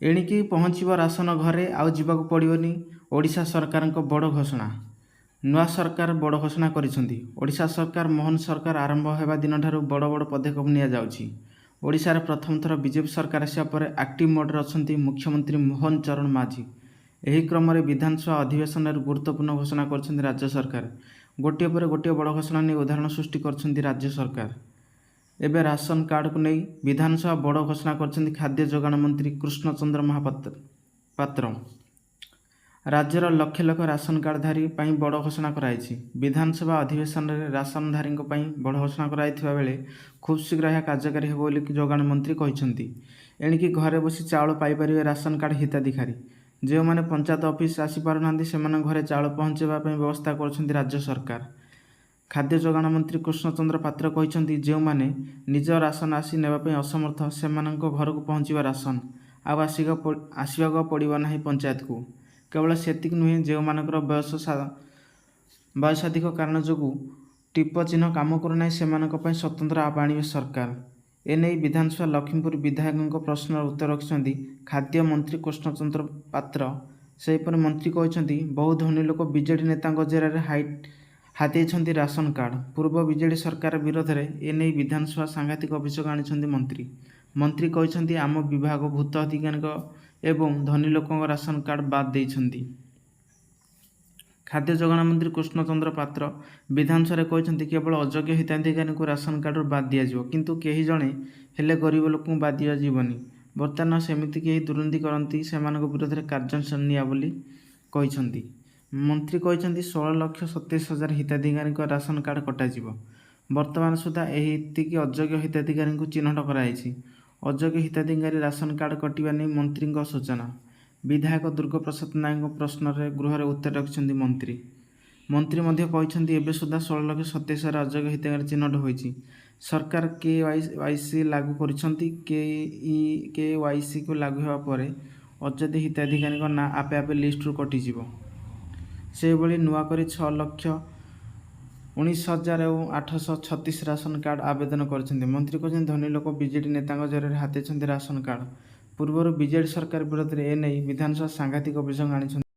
ଏଣିକି ପହଞ୍ଚିବ ରାସନ ଘରେ, ଆଉ ଯିବାକୁ ପଡ଼ିବନି। ଓଡ଼ିଶା ସରକାରଙ୍କ ବଡ଼ ଘୋଷଣା। ନୂଆ ସରକାର ବଡ଼ ଘୋଷଣା କରିଛନ୍ତି। ଓଡ଼ିଶା ସରକାର ମୋହନ ସରକାର ଆରମ୍ଭ ହେବା ଦିନଠାରୁ ବଡ଼ ବଡ଼ ପଦକ୍ଷେପ ନିଆଯାଉଛି। ଓଡ଼ିଶାରେ ପ୍ରଥମ ଥର ବିଜେପି ସରକାର ଆସିବା ପରେ ଆକ୍ଟିଭ୍ ମୋଡ଼ରେ ଅଛନ୍ତି ମୁଖ୍ୟମନ୍ତ୍ରୀ ମୋହନ ଚରଣ ମାଝୀ। ଏହି କ୍ରମରେ ବିଧାନସଭା ଅଧିବେଶନରେ ଗୁରୁତ୍ୱପୂର୍ଣ୍ଣ ଘୋଷଣା କରିଛନ୍ତି ରାଜ୍ୟ ସରକାର। ଗୋଟିଏ ପରେ ଗୋଟିଏ ବଡ଼ ଘୋଷଣା ନେଇ ଉଦାହରଣ ସୃଷ୍ଟି କରିଛନ୍ତି ରାଜ୍ୟ ସରକାର। ଏବେ ରାସନ କାର୍ଡକୁ ନେଇ ବିଧାନସଭା ବଡ଼ ଘୋଷଣା କରିଛନ୍ତି ଖାଦ୍ୟ ଯୋଗାଣ ମନ୍ତ୍ରୀ କୃଷ୍ଣଚନ୍ଦ୍ର ମହାପାତ୍ର। ରାଜ୍ୟର ଲକ୍ଷ ଲକ୍ଷ ରାସନ କାର୍ଡଧାରୀ ପାଇଁ ବଡ଼ ଘୋଷଣା କରାଯାଇଛି। ବିଧାନସଭା ଅଧିବେଶନରେ ରାସନଧାରୀଙ୍କ ପାଇଁ ବଡ଼ ଘୋଷଣା କରାଯାଇଥିବା ବେଳେ ଖୁବ୍ ଶୀଘ୍ର ଏହା କାର୍ଯ୍ୟକାରୀ ହେବ ବୋଲି ଯୋଗାଣ ମନ୍ତ୍ରୀ କହିଛନ୍ତି। ଏଣିକି ଘରେ ବସି ଚାଉଳ ପାଇପାରିବେ ରାସନ କାର୍ଡ ହିତାଧିକାରୀ। ଯେଉଁମାନେ ପଞ୍ଚାୟତ ଅଫିସ ଆସିପାରୁନାହାନ୍ତି ସେମାନଙ୍କ ଘରେ ଚାଉଳ ପହଞ୍ଚାଇବା ପାଇଁ ବ୍ୟବସ୍ଥା କରୁଛନ୍ତି ରାଜ୍ୟ ସରକାର। ଖାଦ୍ୟ ଯୋଗାଣ ମନ୍ତ୍ରୀ କୃଷ୍ଣଚନ୍ଦ୍ର ପାତ୍ର କହିଛନ୍ତି, ଯେଉଁମାନେ ନିଜ ରାସନ ଆସି ନେବା ପାଇଁ ଅସମର୍ଥ ସେମାନଙ୍କ ଘରକୁ ପହଞ୍ଚିବ ରାସନ, ଆଉ ଆସିବାକୁ ପଡ଼ିବ ନାହିଁ ପଞ୍ଚାୟତକୁ। କେବଳ ସେତିକି ନୁହେଁ, ଯେଉଁମାନଙ୍କର ବୟସାଧିକ କାରଣ ଯୋଗୁଁ ଟିପ ଚିହ୍ନ କାମ କରୁନାହିଁ ସେମାନଙ୍କ ପାଇଁ ସ୍ୱତନ୍ତ୍ର ଆପ୍ ଆଣିବେ ସରକାର। ଏନେଇ ବିଧାନସଭା ଲକ୍ଷ୍ମୀପୁର ବିଧାୟକଙ୍କ ପ୍ରଶ୍ନର ଉତ୍ତର ରଖିଛନ୍ତି ଖାଦ୍ୟ ମନ୍ତ୍ରୀ କୃଷ୍ଣଚନ୍ଦ୍ର ପାତ୍ର। ସେହିପରି ମନ୍ତ୍ରୀ କହିଛନ୍ତି, ବହୁ ଧନୀ ଲୋକ ବିଜେଡି ନେତାଙ୍କ ଜେରାରେ ହାତେଇଛନ୍ତି ରାସନ କାର୍ଡ। ପୂର୍ବ ବିଜେଡି ସରକାର ବିରୋଧରେ ଏନେଇ ବିଧାନସଭା ସାଂଘାତିକ ଅଭିଯୋଗ ଆଣିଛନ୍ତି ମନ୍ତ୍ରୀ। ମନ୍ତ୍ରୀ କହିଛନ୍ତି, ଆମ ବିଭାଗ ଭୂତ ଅଧିକାରୀଙ୍କ ଏବଂ ଧନୀ ଲୋକଙ୍କ ରାସନ କାର୍ଡ ବାଦ୍ ଦେଇଛନ୍ତି। ଖାଦ୍ୟ ଯୋଗାଣ ମନ୍ତ୍ରୀ କୃଷ୍ଣଚନ୍ଦ୍ର ପାତ୍ର ବିଧାନସଭାରେ କହିଛନ୍ତି, କେବଳ ଅଯୋଗ୍ୟ ହିତାଧିକାରୀଙ୍କୁ ରାସନ କାର୍ଡରୁ ବାଦ୍ ଦିଆଯିବ, କିନ୍ତୁ କେହି ଜଣେ ହେଲେ ଗରିବ ଲୋକଙ୍କୁ ବାଦ୍ ଦିଆଯିବନି। ବର୍ତ୍ତମାନ ସେମିତି କେହି ଦୁର୍ନୀତି କରନ୍ତି ସେମାନଙ୍କ ବିରୋଧରେ କାର୍ଯ୍ୟାନୁଷ୍ଠାନ ନିଆ ବୋଲି କହିଛନ୍ତି। ମନ୍ତ୍ରୀ କହିଛନ୍ତି, 16,27,000 ହିତାଧିକାରୀଙ୍କ ରାସନ କାର୍ଡ କଟାଯିବ। ବର୍ତ୍ତମାନ ସୁଦ୍ଧା ଏତିକି ଅଯୋଗ୍ୟ ହିତାଧିକାରୀଙ୍କୁ ଚିହ୍ନଟ କରାଯାଇଛି। ଅଯୋଗ୍ୟ ହିତାଧିକାରୀ ରାସନ କାର୍ଡ କଟିବା ନେଇ ମନ୍ତ୍ରୀଙ୍କ ସୂଚନା। ବିଧାୟକ ଦୁର୍ଗାପ୍ରସାଦ ନାୟକଙ୍କ ପ୍ରଶ୍ନରେ ଗୃହରେ ଉତ୍ତର ରଖିଛନ୍ତି ମନ୍ତ୍ରୀ। ମନ୍ତ୍ରୀ ମଧ୍ୟ କହିଛନ୍ତି, ଏବେ ସୁଦ୍ଧା 16,27,000 ଅଯୋଗ୍ୟ ହିତାଧିକାରୀ ଚିହ୍ନଟ ହୋଇଛି। ସରକାର KYC ଲାଗୁ କରିଛନ୍ତି। KYCକୁ ଲାଗୁ ହେବା ପରେ ଅଯୋଗ୍ୟ ହିତାଧିକାରୀଙ୍କ ନାଁ ଆପେ ଆପେ ଲିଷ୍ଟରୁ କଟିଯିବ। ସେହିଭଳି ନୂଆକରି 6,19,836 ରାସନ କାର୍ଡ ଆବେଦନ କରିଛନ୍ତି। ମନ୍ତ୍ରୀ କହିଛନ୍ତି, ଧନୀ ଲୋକ ବିଜେଡି ନେତାଙ୍କ ଜରିଆରେ ହାତେଇଛନ୍ତି ରାସନ କାର୍ଡ। ପୂର୍ବରୁ ବିଜେଡି ସରକାର ବିରୋଧରେ ଏନେଇ ବିଧାନସଭା ସାଂଘାତିକ ଅଭିଯୋଗ ଆଣିଛନ୍ତି।